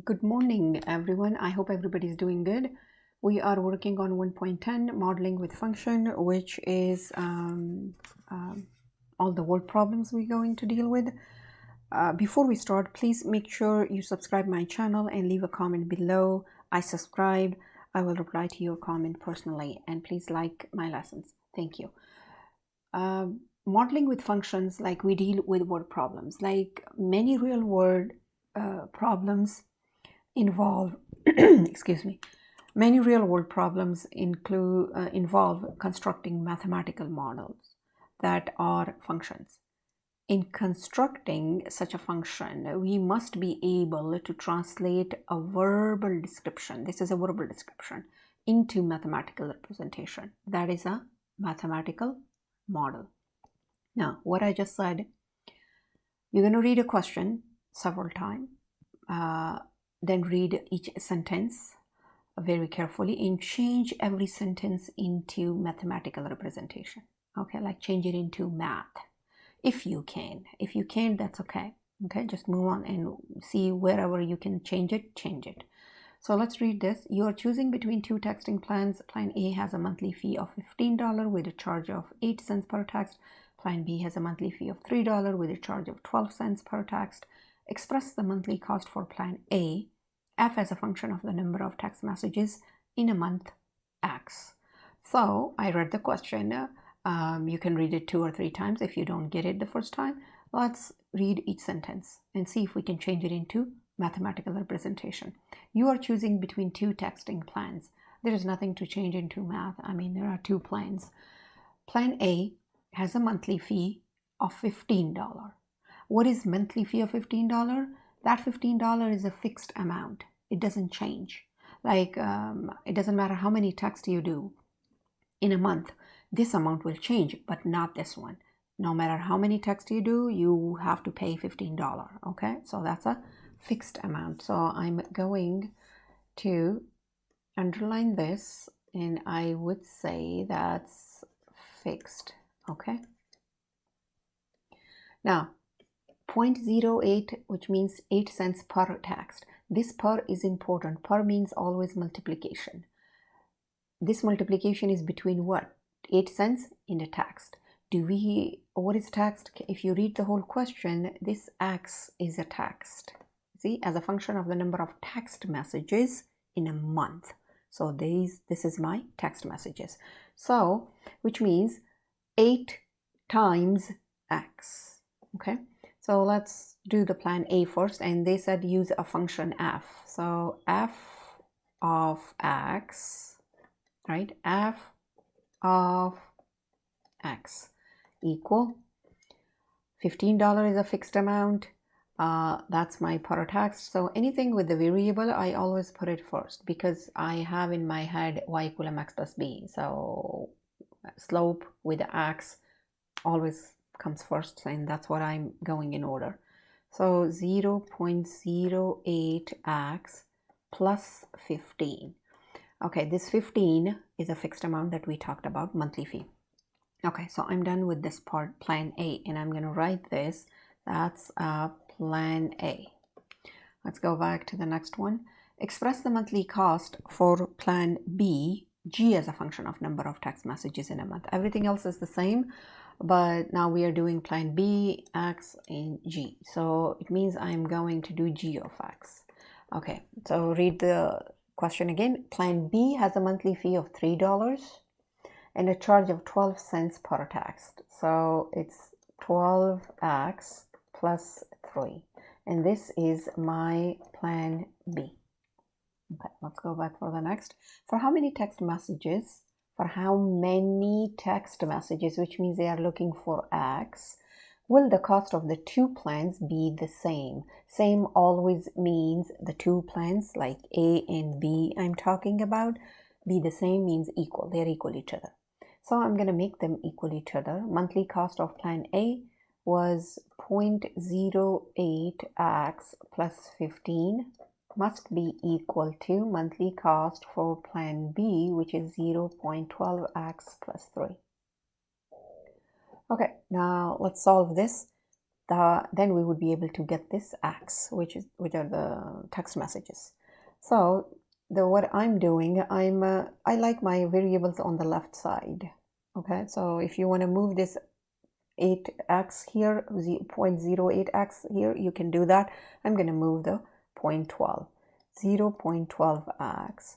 Good morning, everyone. I hope everybody's doing good. We are working on 1.10 modeling with function, which is all the word problems we're going to deal with. Before we start, please make sure you subscribe my channel and leave a comment below. I subscribed. I will reply to your comment personally, and please like my lessons. Thank you. Modeling with functions, like we deal with word problems, like many real world problems involve excuse me, many real world problems involve constructing mathematical models that are functions. In constructing such a function, we must be able to translate a verbal description, this is a verbal description, into mathematical representation. That is a mathematical model. Now, what I just said, you're going to read a question several times, then read each sentence very carefully and change every sentence into mathematical representation. Okay, like change it into math if you can. If you can't, that's okay. Okay, just move on and see wherever you can change it, change it. So let's read this. You are choosing between two texting plans. Plan A has a monthly fee of $15 with a charge of 8 cents per text. Plan B has a monthly fee of $3 with a charge of 12 cents per text. Express the monthly cost for Plan A, F as a function of the number of text messages in a month, X. So I read the question. You can read it 2 or 3 times if you don't get it the first time. Let's read each sentence and see if we can change it into mathematical representation. You are choosing between two texting plans. There is nothing to change into math. I mean, there are 2 plans. Plan A has a monthly fee of $15. What is monthly fee of $15? That $15 is a fixed amount. It doesn't change. Like, it doesn't matter how many texts you do in a month. This amount will change, but not this one. No matter how many texts you do, you have to pay $15. Okay, so that's a fixed amount. So I'm going to underline this, and I would say that's fixed. Okay. Now, 0.08, which means 8 cents per text. This per is important. Per means always multiplication. This multiplication is between what? 8 cents in a text. What is text? If you read the whole question, this X is a text. See, as a function of the number of text messages in a month. So this is my text messages. So, which means 8 times X. Okay. So let's do the plan A first, and they said use a function f. So f of x, right? F of x equal $15 is a fixed amount. That's my per text. So anything with the variable, I always put it first because I have in my head y equal mx plus b. So slope with the x always comes first, and that's what I'm going in order. So 0.08x plus 15. Okay, this 15 is a fixed amount that we talked about, monthly fee. Okay, so I'm done with this part, plan A, and I'm going to write this. That's plan A. Let's go back to the next one. Express the monthly cost for plan B, G as a function of number of text messages in a month. Everything else is the same, but now we are doing plan B, X, and G. So it means I'm going to do G of X. Okay, so read the question again. Plan B has a monthly fee of $3 and a charge of 12 cents per text. So it's 12x plus 3. And this is my plan B. Okay, let's go back for the next. For how many text messages? For how many text messages, which means they are looking for X, will the cost of the 2 plans be the same? Same always means the 2 plans, like A and B I'm talking about, be the same means equal. They're equal each other. So I'm going to make them equal each other. Monthly cost of plan A was 0.08x plus 15 must be equal to monthly cost for plan B, which is 0.12x plus 3. Okay, now let's solve this. then we would be able to get this x, which are the text messages. So what I'm doing, I like my variables on the left side. Okay, so if you want to move this 8x here, 0.08x here, you can do that. I'm going to move the 0.12, 0.12x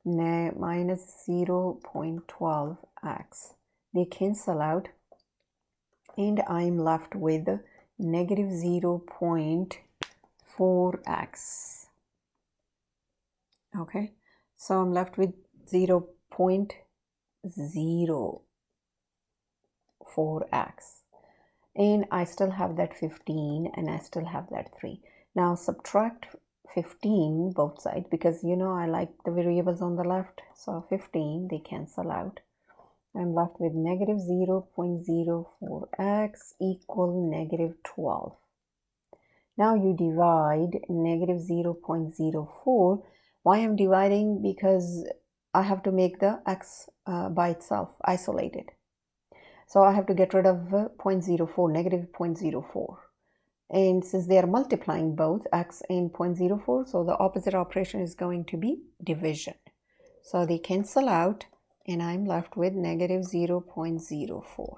minus 0.12x. They cancel out, and I'm left with negative 0.4x. Okay, so I'm left with 0.04x, and I still have that 15, and I still have that 3. Now subtract 15 both sides, because you know I like the variables on the left. So 15, they cancel out. I'm left with negative 0.04x equal negative 12. Now you divide negative 0.04. Why I'm dividing? Because I have to make the x by itself isolated. So I have to get rid of 0.04, negative 0.04. And since they are multiplying both x and 0.04, so the opposite operation is going to be division. So they cancel out, and I'm left with negative 0.04.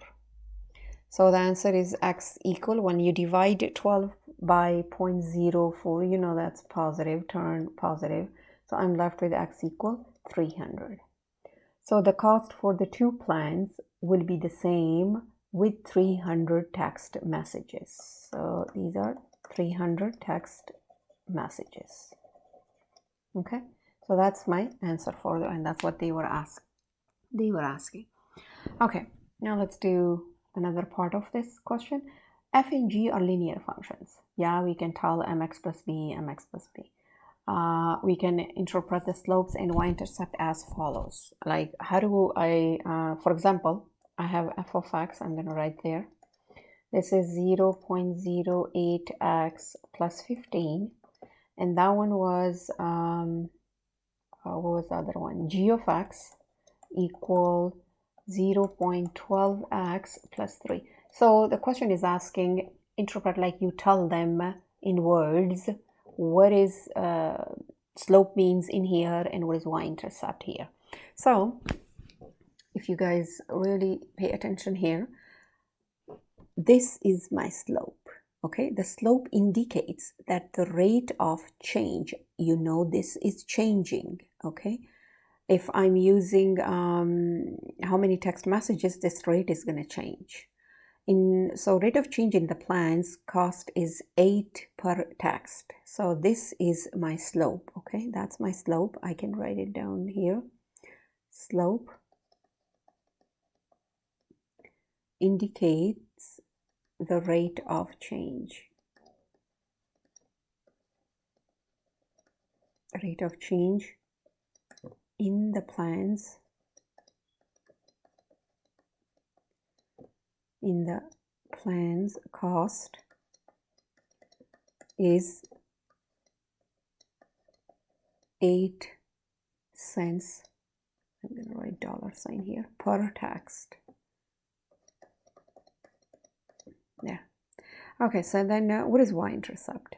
So the answer is x equal, when you divide 12 by 0.04, you know that's positive, turn positive. So I'm left with x equal 300. So the cost for the 2 plans will be the same with 300 text messages. So these are 300 text messages. Okay, so that's my answer for the, and that's what they were asking. Okay, now let's do another part of this question. F and G are linear functions. Yeah, we can tell mx plus b, mx plus b. We can interpret the slopes and y-intercept as follows. Like, how do I, for example, I have f of x, I'm going to write there. This is 0.08x plus 15. And that one was, what was the other one? G of x equal 0.12x plus 3. So the question is asking, interpret like you tell them in words, what is slope means in here and what is y-intercept here. So if you guys really pay attention here, this is my slope. Okay, the slope indicates that the rate of change, you know, this is changing. Okay, if I'm using how many text messages, this rate is going to change. So rate of change in the plans cost is 8 per text. So this is my slope. Okay, that's my slope. I can write it down here. Slope indicates the rate of change. Rate of change in the plans, cost is 8 cents. I'm going to write $sign here per text. There. Okay, so then what is y-intercept?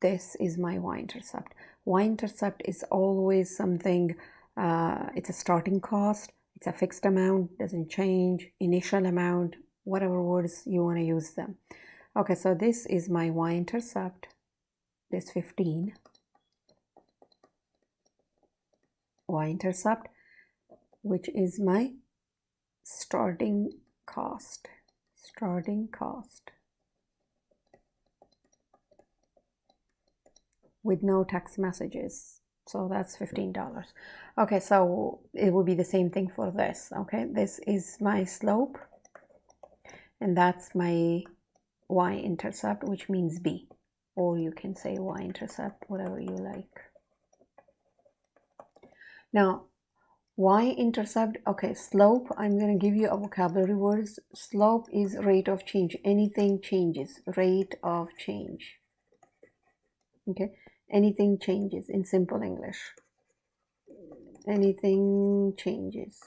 This is my y-intercept. Y-intercept is always something, it's a starting cost, it's a fixed amount, doesn't change, initial amount, whatever words you want to use them. Okay, so this is my y-intercept, this 15. Y-intercept, which is my starting cost. With no text messages. So that's $15. Okay, so it will be the same thing for this. Okay, this is my slope, and that's my y-intercept, which means b, or you can say y-intercept, whatever you like. Now, y-intercept, okay, slope, I'm going to give you a vocabulary words. Slope is rate of change. Anything changes, rate of change. Okay, anything changes in simple English. Anything changes.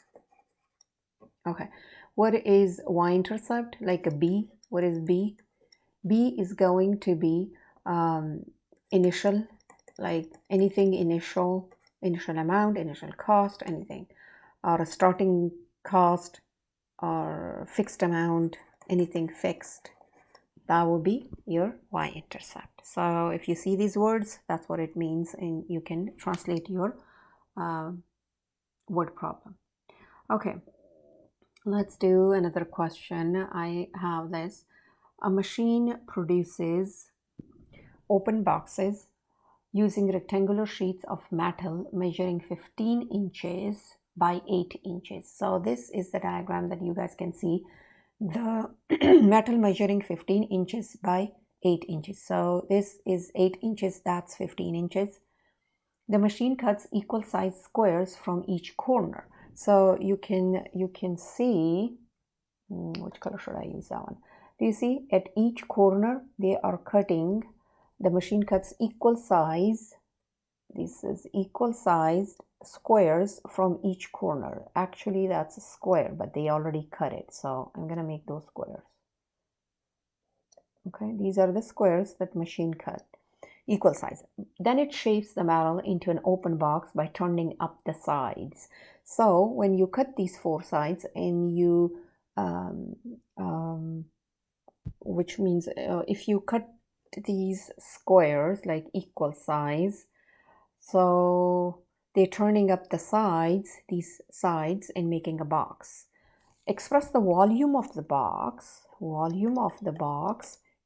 Okay, what is y-intercept? Like a b, what is b? B is going to be initial, like anything initial amount, initial cost, anything, or a starting cost, or fixed amount, anything fixed. That will be your y-intercept. So if you see these words, that's what it means, and you can translate your word problem. Okay, let's do another question. I have this. A machine produces open boxes using rectangular sheets of metal measuring 15 inches by 8 inches. So this is the diagram that you guys can see. The metal measuring 15 inches by 8 inches. So this is 8 inches, that's 15 inches. The machine cuts equal size squares from each corner. So you can see, which color should I use that one? Do you see at each corner they are cutting, the machine cuts equal size, this is equal sized squares from each corner. Actually that's a square, but they already cut it, so I'm gonna make those squares. Okay, these are the squares that machine cut, equal size. Then it shapes the metal into an open box by turning up the sides. So when you cut these four sides and you which means if you cut these squares like equal size, so they're turning up the sides, these sides, and making a box. Express the volume of the box,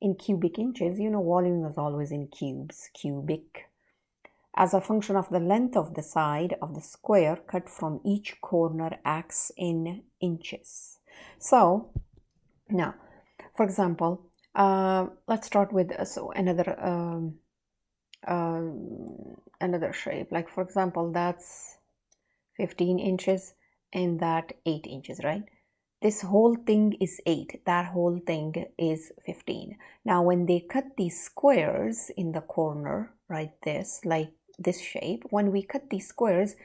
in cubic inches. You know, volume is always in cubes, cubic, as a function of the length of the side of the square cut from each corner acts in inches. So now, for example, let's start with another shape. Like for example, that's 15 inches and that 8 inches, right? This whole thing is 8, that whole thing is 15. Now when they cut these squares in the corner, right, this, like this shape, when we cut these squares,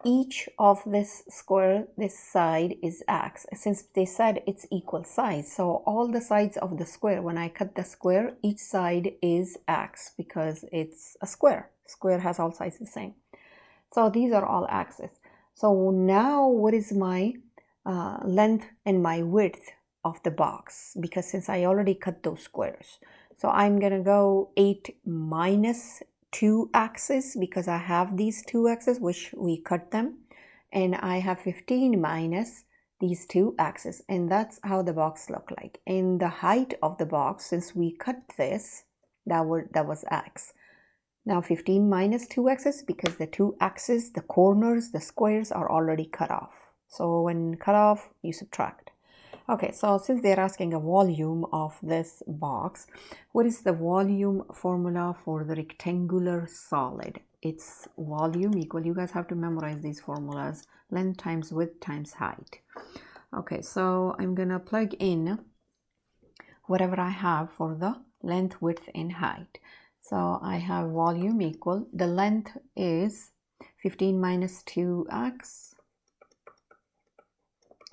each of this square, this side is x. Since they said it's equal size, so all the sides of the square, when I cut the square, each side is x because it's a square. Square has all sides the same. So these are all x's. So now what is my length and my width of the box? Because since I already cut those squares, so I'm gonna go 8 minus 2 x's because I have these 2 x's which we cut them, and I have 15 minus these 2 x's, and that's how the box look like. And the height of the box, since we cut this, that was x. Now 15 minus 2 x's because the 2 x's, the corners, the squares are already cut off. So when cut off, you subtract. Okay, so since they're asking a volume of this box, what is the volume formula for the rectangular solid? It's volume equal, you guys have to memorize these formulas, length times width times height. Okay, so I'm gonna plug in whatever I have for the length, width, and height. So I have volume equal, the length is 15 minus 2x,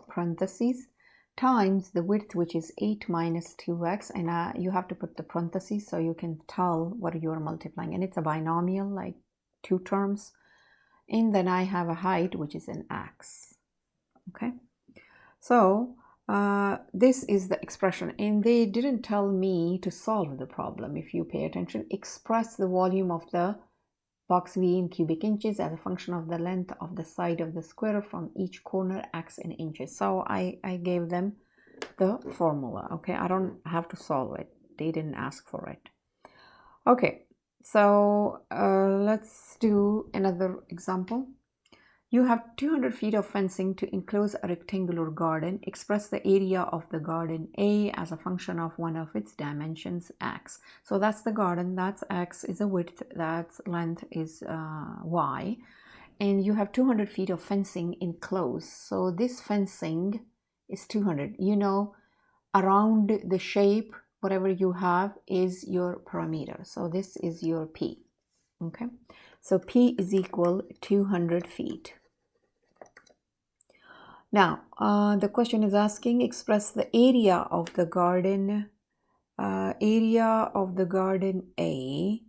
parentheses, times the width, which is 8 minus 2x, and you have to put the parentheses so you can tell what you are multiplying, and it's a binomial, like 2 terms. And then I have a height, which is an x. Okay, so this is the expression, and they didn't tell me to solve the problem. If you pay attention, express the volume of the box V in cubic inches as a function of the length of the side of the square from each corner x in inches. So I gave them the formula. Okay, I don't have to solve it, they didn't ask for it. Okay, so let's do another example. You have 200 feet of fencing to enclose a rectangular garden. Express the area of the garden A as a function of one of its dimensions, x. So that's the garden, that's x, is a width, that's length is y. And you have 200 feet of fencing enclosed. So this fencing is 200. You know, around the shape, whatever you have is your perimeter. So this is your P. Okay, so P is equal 200 feet. Now, the question is asking, express the area of the garden area of the garden A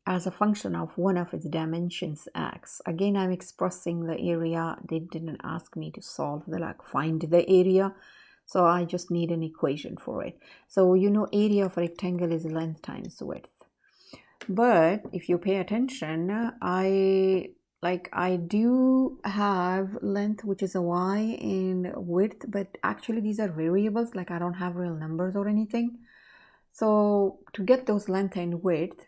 as a function of one of its dimensions x. Again, I'm expressing the area. They didn't ask me to solve the find the area, so I just need an equation for it. So you know, area of a rectangle is length times width. But if you pay attention, I do have length, which is a y, and width, but actually these are variables. Like, I don't have real numbers or anything. So to get those length and width,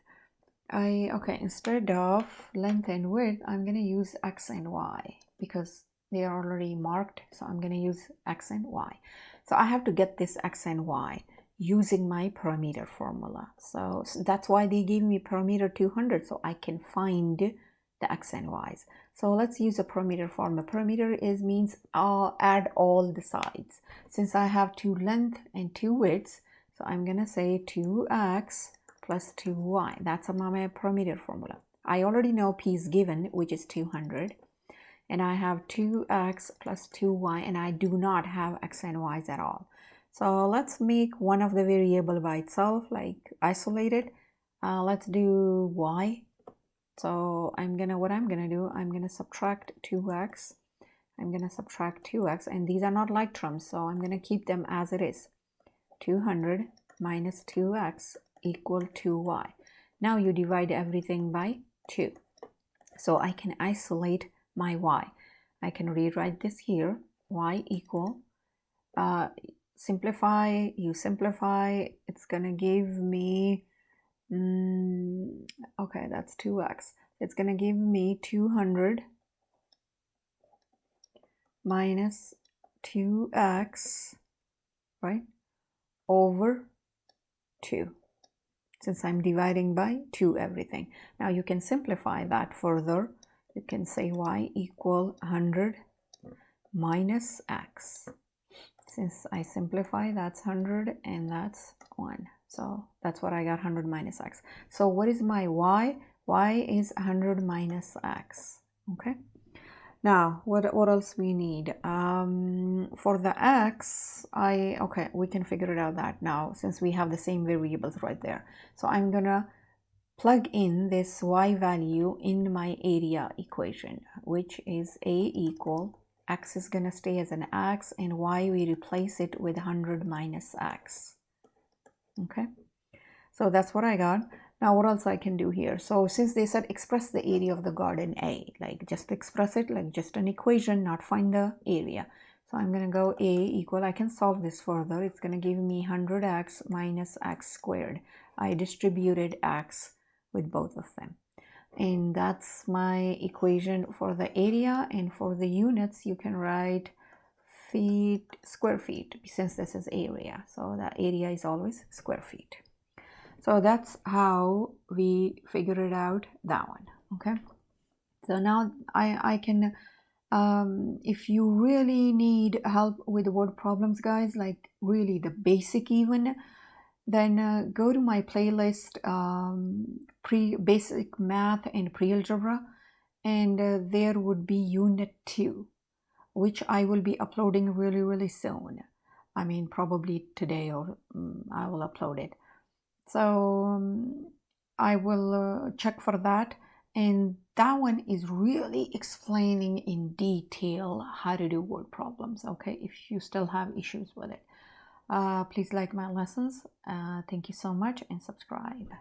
instead of length and width, I'm going to use x and y because they are already marked. So I'm going to use x and y. So I have to get this x and y using my parameter formula. So that's why they gave me parameter 200, so I can find the x and y's. So let's use a parameter formula. Parameter means I'll add all the sides. Since I have 2 length and 2 widths, so I'm going to say 2x plus 2y. That's my parameter formula. I already know p is given, which is 200. And I have 2x plus 2y, and I do not have x and y's at all. So let's make one of the variable by itself, like isolated. Let's do y. So I'm gonna subtract 2x. I'm gonna subtract 2x, and these are not like terms, so I'm gonna keep them as it is. 200 minus 2x equal 2y. Now you divide everything by 2. So I can isolate my y. I can rewrite this here. Y equal, simplify, you simplify, it's gonna give me, okay, that's 2x. It's gonna give me 200 minus 2x, right, over 2. Since I'm dividing by 2 everything. Now you can simplify that further. You can say y equal 100 minus x. Since I simplify, that's 100 and that's 1. So that's what I got, 100 minus x. So what is my y? Y is 100 minus x. Okay. Now, what else we need? For the x, we can figure it out that now since we have the same variables right there. So I'm gonna plug in this y value in my area equation, which is a equal, x is gonna stay as an x, and y we replace it with 100 minus x. Okay, so that's what I got. Now what else I can do here? So since they said express the area of the garden A, like just express it like just an equation, not find the area. So I'm going to go A equal, I can solve this further. It's going to give me 100x minus x squared. I distributed x with both of them. And that's my equation for the area. And for the units, you can write feet, square feet, since this is area. So the area is always square feet. So that's how we figured out that one. Okay, so now I can, if you really need help with word problems, guys, like really the basic even, then go to my playlist, basic math and pre-algebra, and there would be unit 2, which I will be uploading really soon. I mean, probably today, or I will upload it. So I will check for that, and that one is really explaining in detail how to do word problems. Okay, if you still have issues with it, please like my lessons. Thank you so much, and subscribe.